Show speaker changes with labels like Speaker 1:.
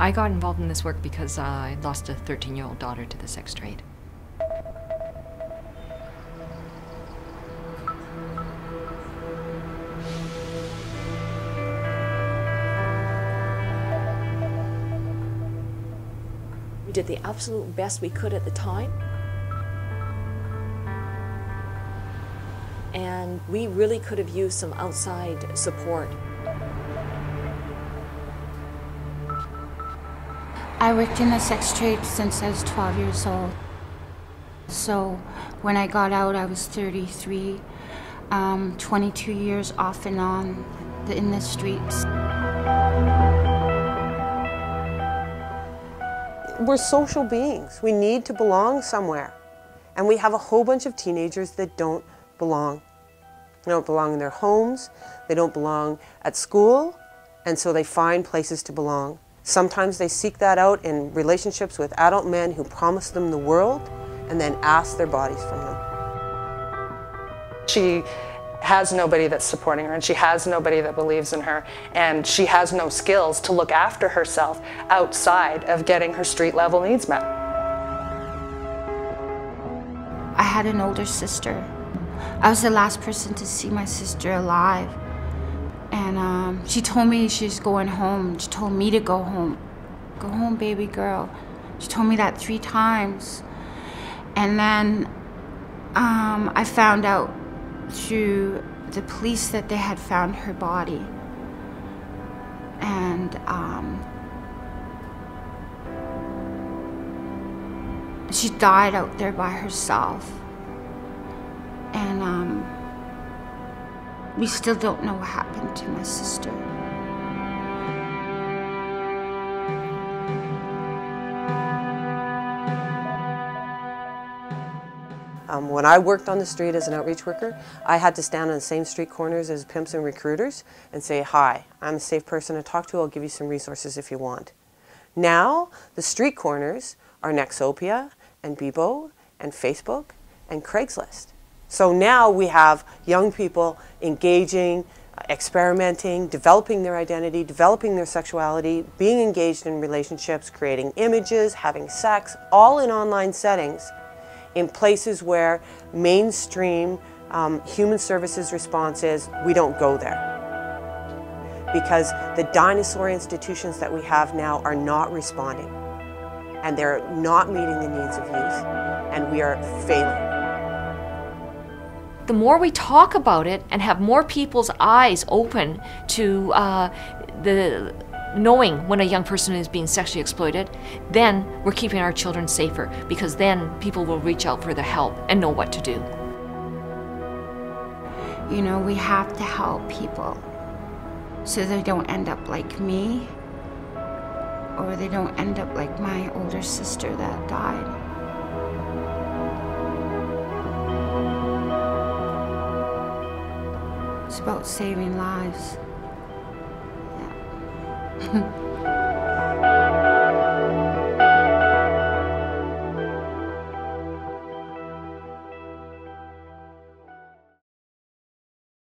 Speaker 1: I got involved in this work because I lost a 13-year-old daughter to the sex trade.
Speaker 2: We did the absolute best we could at the time. And we really could have used some outside support.
Speaker 3: I worked in the sex trade since I was 12 years old. So when I got out, I was 33, 22 years off and on in the streets.
Speaker 4: We're social beings. We need to belong somewhere. And we have a whole bunch of teenagers that don't belong. They don't belong in their homes, they don't belong at school, and so they find places to belong. Sometimes they seek that out in relationships with adult men who promise them the world and then ask their bodies from them.
Speaker 5: She has nobody that's supporting her, and she has nobody that believes in her, and she has no skills to look after herself outside of getting her street level needs met.
Speaker 3: I had an older sister. I was the last person to see my sister alive. And she told me she's going home. She told me to go home. Go home, baby girl. She told me that 3 times. And then I found out through the police that they had found her body. And she died out there by herself. And we still don't know what happened to my sister.
Speaker 4: When I worked on the street as an outreach worker, I had to stand on the same street corners as pimps and recruiters and say, "Hi, I'm a safe person to talk to. I'll give you some resources if you want." Now, the street corners are Nexopia and Bebo and Facebook and Craigslist. So now we have young people engaging, experimenting, developing their identity, developing their sexuality, being engaged in relationships, creating images, having sex, all in online settings, in places where mainstream human services response is, we don't go there. Because the dinosaur institutions that we have now are not responding, and they're not meeting the needs of youth, and we are failing.
Speaker 1: The more we talk about it and have more people's eyes open to the knowing when a young person is being sexually exploited, then we're keeping our children safer, because then people will reach out for the help and know what to do.
Speaker 3: You know, we have to help people so they don't end up like me, or they don't end up like my older sister that died. It's about saving lives. Yeah.